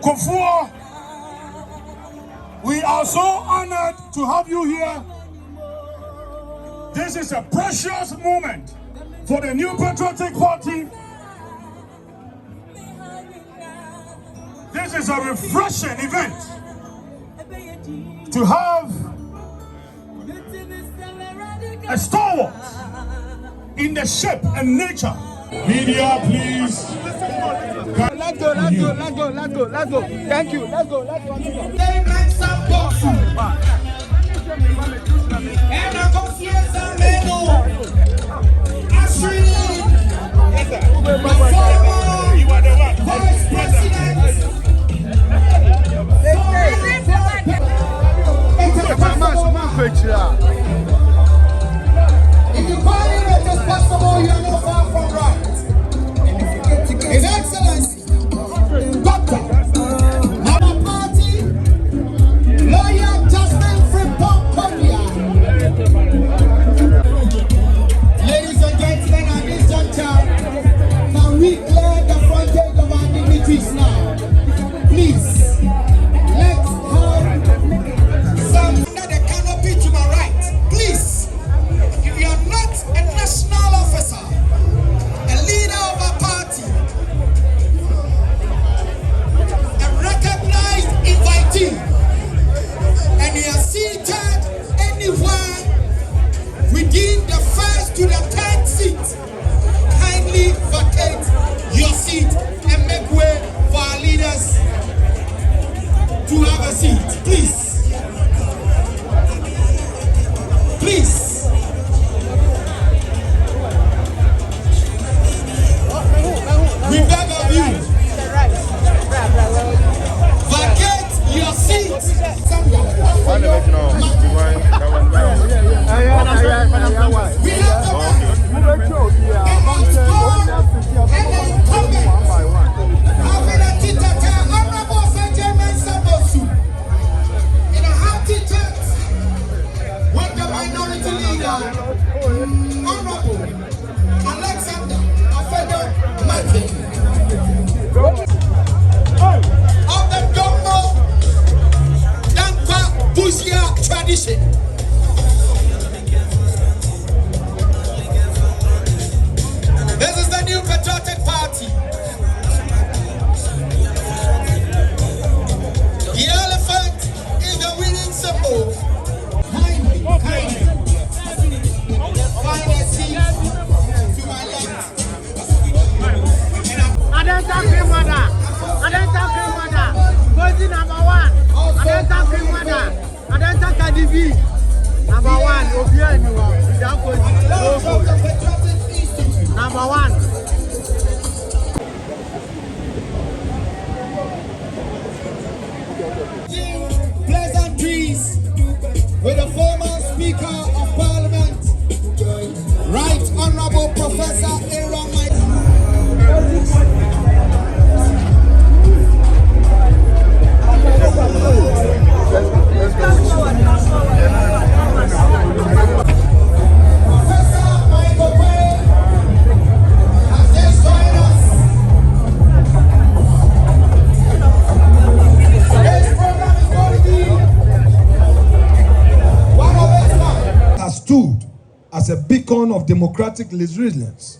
Kuffour, we are so honored to have you here. This is a precious moment for the new Patriotic Party. This is a refreshing event to have a stalwart in the shape and nature. Media, please. Let's go. Thank you. Let's go. If you call it just possible, you are not far from right. His Excellency, Doctor, our party, Lawyer Justin Frimpong Konya. Ladies and gentlemen, at this juncture, can we clear the frontage of our dignitaries now? Please, let's have some under the canopy to my right. Please, if you are not a national officer, a leader of a party, a recognized invitee, and you are seated anywhere within the first to the 10th seat, kindly vacate your seat and make way for our leaders to have a seat. Please. Please. We beg of you. Vacate your seat. We have the man. And having a titata, Honorable Benjamin Sabosu, in a hearty church with the minority leader, Honorable Alexander Afedo Martin, of the Dombo Dampa Buzia tradition. This is the new Patriotic Party. The elephant is the winning symbol. Kindly. Find a seat to my left. I don't talk to mother. Vote number 1. I don't talk to mother. I don't talk to the V. Number 1. Number 1. Pleasantries with the former Speaker of Parliament, Right Honorable Professor Aaron stood as a beacon of democratic resilience,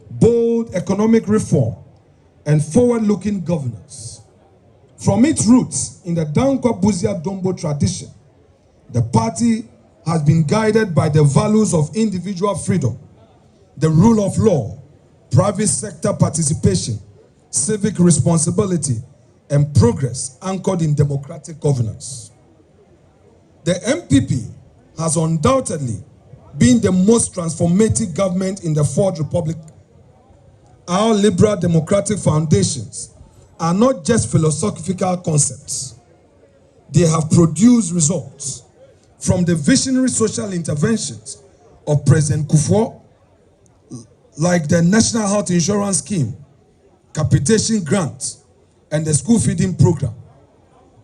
bold economic reform, and forward-looking governance. From its roots in the Dankwa Buzia Dombo tradition, the party has been guided by the values of individual freedom, the rule of law, private sector participation, civic responsibility, and progress anchored in democratic governance. The MPP has undoubtedly been the most transformative government in the Fourth Republic. Our liberal democratic foundations are not just philosophical concepts. They have produced results from the visionary social interventions of President Kuffour, like the National Health Insurance Scheme, capitation grants, and the school feeding program,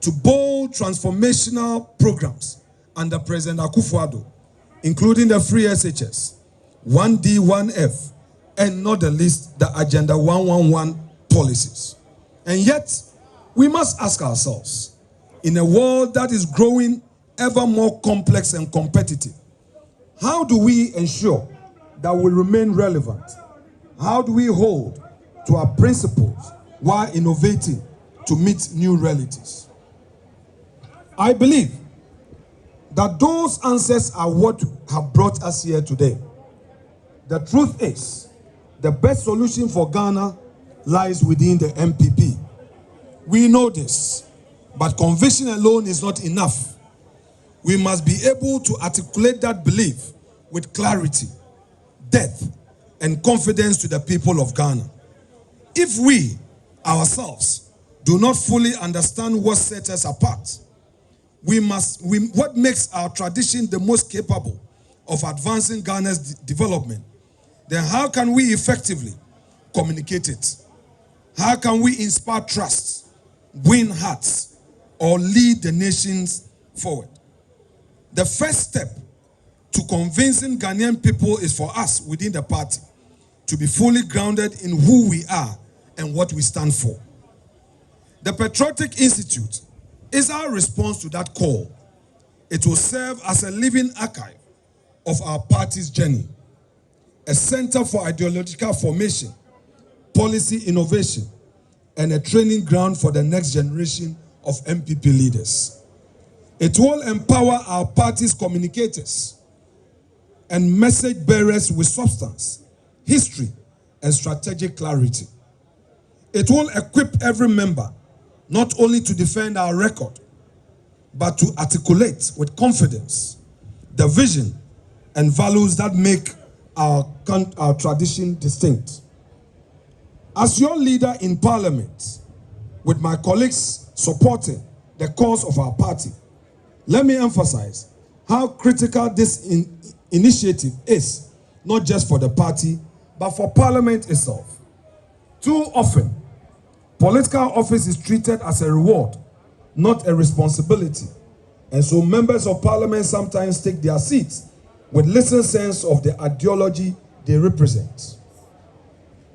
to bold transformational programs under President Akufo-Addo, including the free SHS, 1D, 1F, and not the least, the Agenda 111 policies. And yet, We must ask ourselves, in a world that is growing ever more complex and competitive, how do we ensure that we remain relevant? How do we hold to our principles while innovating to meet new realities? I believe that those answers are what have brought us here today. The truth is, the best solution for Ghana lies within the MPP. We know this, but conviction alone is not enough. We must be able to articulate that belief with clarity, depth, and confidence to the people of Ghana. If we, ourselves, do not fully understand what sets us apart, what makes our tradition the most capable of advancing Ghana's development, then how can we effectively communicate it? How can we inspire trust, win hearts, or lead the nations forward? The first step to convincing Ghanaian people is for us within the party to be fully grounded in who we are and what we stand for. The Patriotic Institute is our response to that call. It will serve as a living archive of our party's journey, a center for ideological formation, policy innovation, and a training ground for the next generation of MPP leaders. It will empower our party's communicators and message bearers with substance, history, and strategic clarity. It will equip every member not only to defend our record, but to articulate with confidence the vision and values that make our tradition distinct. As your leader in Parliament, with my colleagues supporting the cause of our party, let me emphasize how critical this initiative is, not just for the party, but for Parliament itself. Too often, political office is treated as a reward, not a responsibility. And so members of Parliament sometimes take their seats with little sense of the ideology they represent.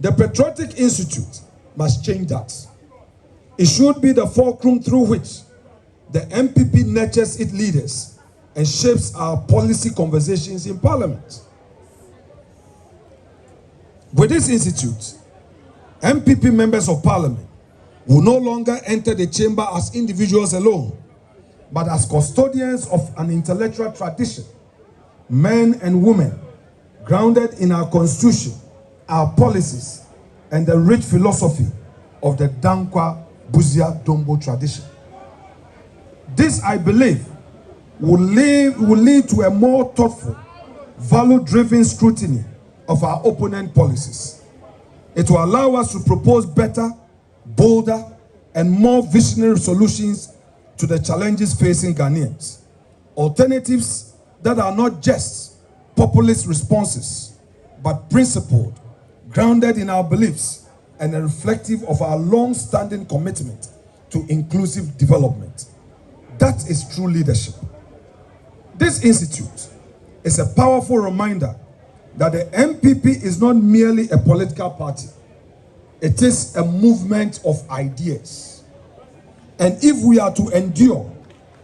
The Patriotic Institute must change that. It should be the fulcrum through which the MPP nurtures its leaders and shapes our policy conversations in Parliament. With this institute, MPP members of Parliament will no longer enter the chamber as individuals alone, but as custodians of an intellectual tradition, men and women grounded in our constitution, our policies, and the rich philosophy of the Dankwa Buzia Dombo tradition. This, I believe, will lead to a more thoughtful, value-driven scrutiny of our opponent policies. It will allow us to propose better, bolder, and more visionary solutions to the challenges facing Ghanaians. Alternatives that are not just populist responses, but principled, grounded in our beliefs, and reflective of our long-standing commitment to inclusive development. That is true leadership. This institute is a powerful reminder that the MPP is not merely a political party. It is a movement of ideas. And if we are to endure,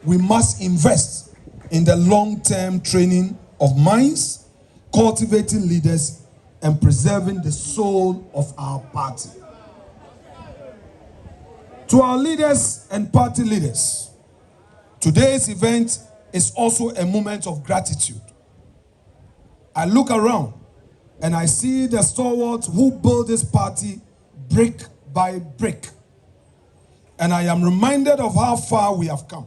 we must invest in the long-term training of minds, cultivating leaders, and preserving the soul of our party. To our leaders and party leaders, today's event is also a moment of gratitude. I look around and I see the stalwarts who build this party brick by brick. And I am reminded of how far we have come.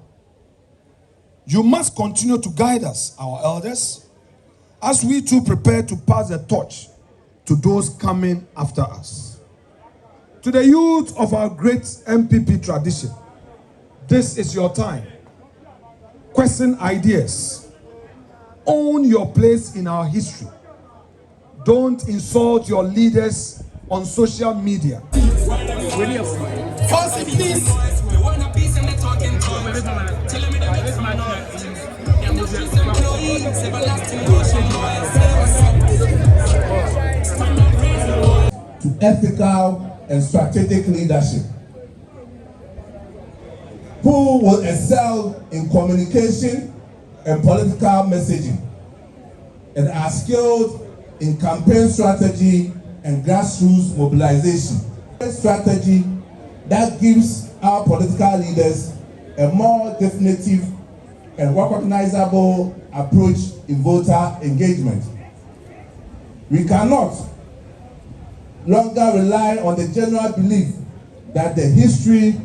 You must continue to guide us, our elders, as we too prepare to pass the torch to those coming after us. To the youth of our great MPP tradition, this is your time. Question ideas. Own your place in our history. Don't insult your leaders on social media. To ethical and strategic leadership. who will excel in communication and political messaging and are skilled in campaign strategy and grassroots mobilization. A strategy that gives our political leaders a more definitive and recognizable approach in voter engagement. We cannot longer rely on the general belief that the history,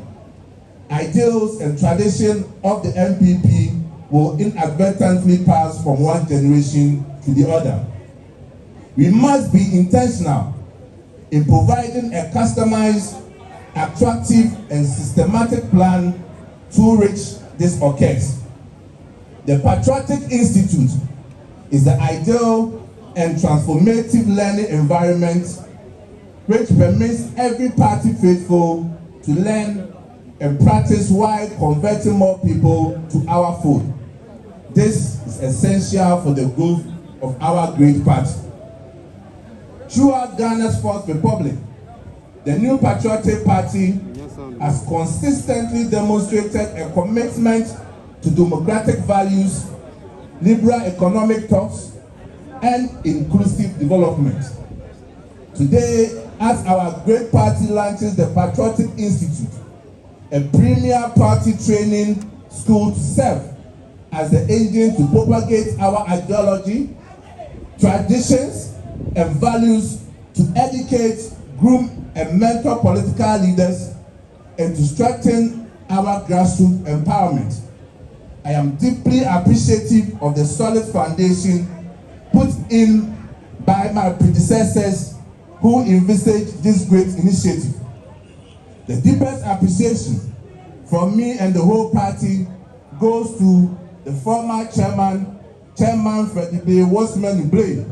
ideals, and tradition of the MPP will inadvertently pass from one generation to the other. We must be intentional in providing a customized, attractive, and systematic plan to reach this occurs. The Patriotic Institute is the ideal and transformative learning environment which permits every party faithful to learn and practice while converting more people to our fold. This is essential for the growth of our great party. Throughout Ghana's Fourth Republic, the new Patriotic Party has consistently demonstrated a commitment to democratic values, liberal economic talks, and inclusive development. Today, as our great party launches the Patriotic Institute, a premier party training school to serve as the engine to propagate our ideology, traditions, and values, to educate, groom, and mentor political leaders, and to strengthen our grassroots empowerment. I am deeply appreciative of the solid foundation put in by my predecessors who envisaged this great initiative. The deepest appreciation from me and the whole party goes to the former Chairman Freddie Wasman Blade,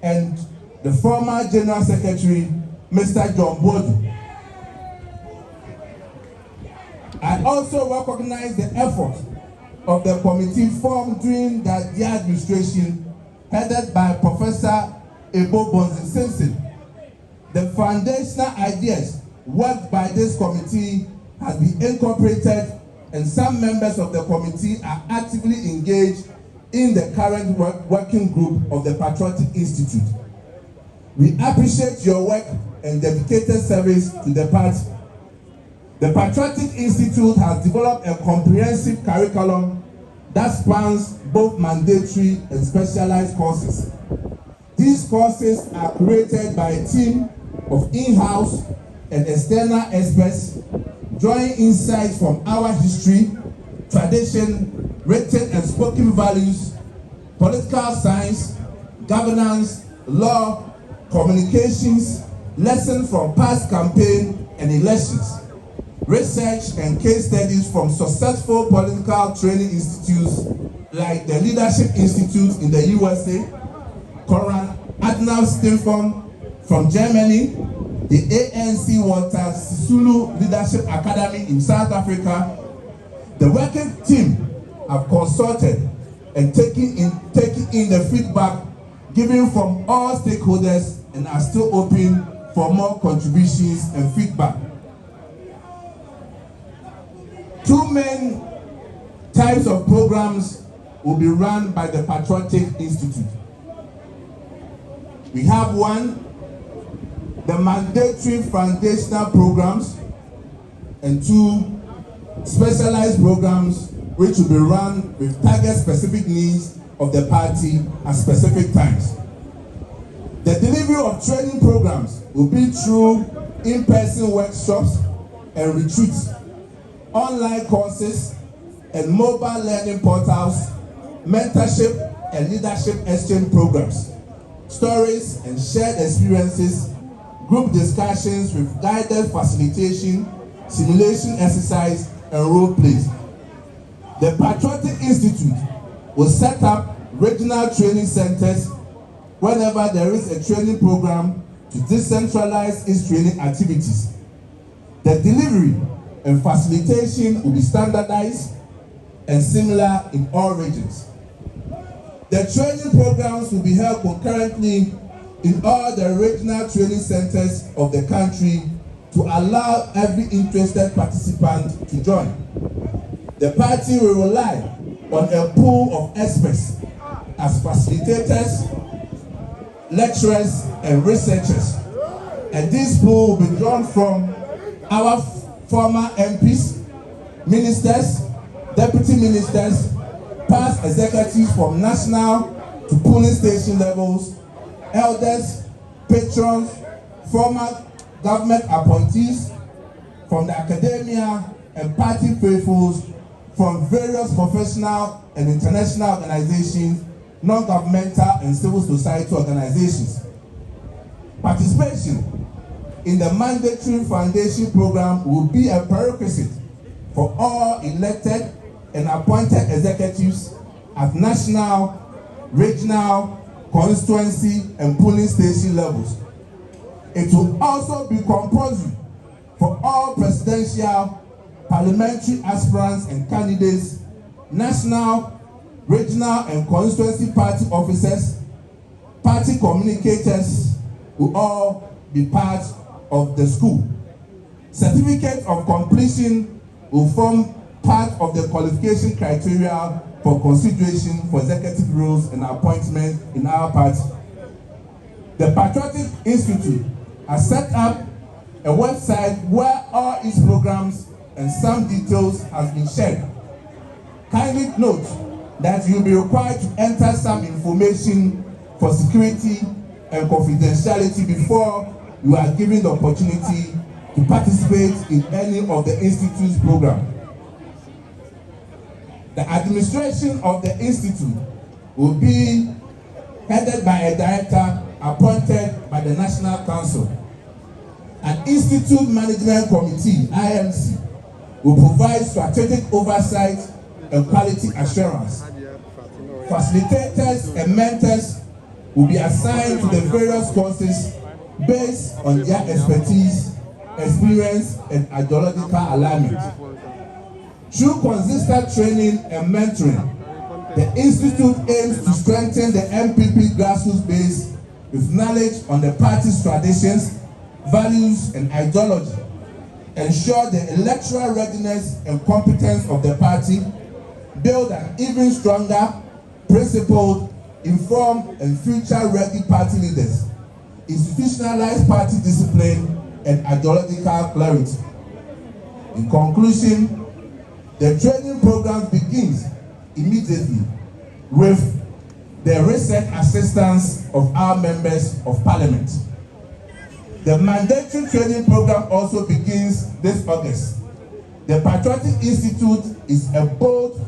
and the former General Secretary, Mr. John Bodu. I also recognize the effort of the committee formed during the administration, headed by Professor Ebo Bonzi Simpson. The foundational ideas worked by this committee has been incorporated, and some members of the committee are actively engaged in the current working group of the Patriotic Institute. We appreciate your work and dedicated service to the party. The Patriotic Institute has developed a comprehensive curriculum that spans both mandatory and specialized courses. These courses are created by a team of in-house and external experts, drawing insights from our history, tradition, written and spoken values, political science, governance, law, communications, lessons from past campaigns and elections, research and case studies from successful political training institutes like the Leadership Institute in the USA, Konrad Adenauer Stiftung from Germany, the ANC Walter Sisulu Leadership Academy in South Africa. The working team have consulted and taken in the feedback given from all stakeholders and are still open for more contributions and feedback. Two main types of programs will be run by the Patriotic Institute. We have one, the mandatory foundational programs, and two specialized programs which will be run with target specific needs of the party at specific times. The delivery of training programs will be through in-person workshops and retreats, online courses and mobile learning portals, mentorship and leadership exchange programs, stories and shared experiences, group discussions with guided facilitation, simulation exercise, and role plays. The Patriotic Institute will set up regional training centers whenever there is a training program to decentralize its training activities. The delivery and facilitation will be standardized and similar in all regions. The training programs will be held concurrently in all the regional training centers of the country to allow every interested participant to join. The party will rely on a pool of experts as facilitators, lecturers, and researchers. And this pool will be drawn from our former MPs, ministers, deputy ministers, past executives from national to polling station levels, elders, patrons, former government appointees, from the academia and party faithfuls, from various professional and international organizations, non-governmental and civil society organizations. Participation in the mandatory foundation program will be a prerequisite for all elected and appointed executives at national, regional, constituency, and polling station levels. It will also be compulsory for all presidential, parliamentary aspirants and candidates, national, regional, and constituency party officers, party communicators will all be part of the school. Certificate of completion will form part of the qualification criteria for consideration for executive roles and appointment in our party. The Patriotic Institute has set up a website where all its programs and some details has been shared. Kindly note that you'll be required to enter some information for security and confidentiality before you are given the opportunity to participate in any of the Institute's program. The administration of the Institute will be headed by a director appointed by the National Council. An Institute Management Committee, IMC, will provide strategic oversight and quality assurance. Facilitators and mentors will be assigned to the various courses based on their expertise, experience, and ideological alignment. Through consistent training and mentoring, the Institute aims to strengthen the MPP grassroots base with knowledge on the party's traditions, values, and ideology, ensure the electoral readiness and competence of the party, build an even stronger, principled, informed, and future-ready party leaders, institutionalize party discipline and ideological clarity. In conclusion, the training program begins immediately with the research assistance of our members of parliament. The mandatory training program also begins this August. The Patriotic Institute is a bold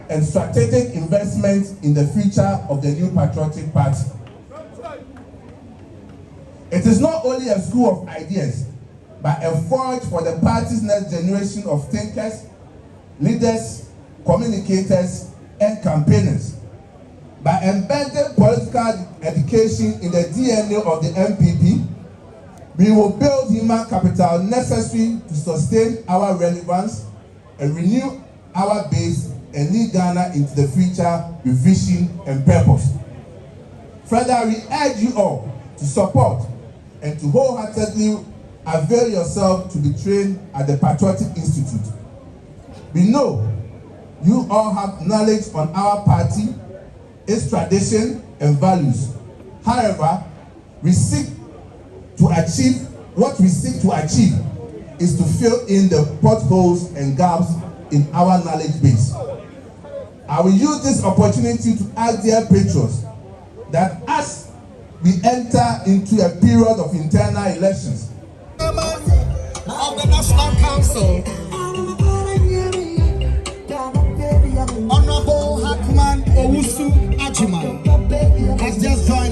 and strategic investment in the future of the new Patriotic Party. It is not only a school of ideas, but a forge for the party's next generation of thinkers, leaders, communicators, and campaigners. By embedding political education in the DNA of the MPP, we will build human capital necessary to sustain our relevance and renew our base and lead Ghana into the future with vision and purpose. Further, we urge you all to support and to wholeheartedly avail yourself to be trained at the Patriotic Institute. We know you all have knowledge on our party, its tradition and values. However, what we seek to achieve is to fill in the potholes and gaps in our knowledge base. I will use this opportunity to ask dear patrons that as we enter into a period of internal elections, of the National Council, Honorable Hakman Owusu Agyapong, has just joined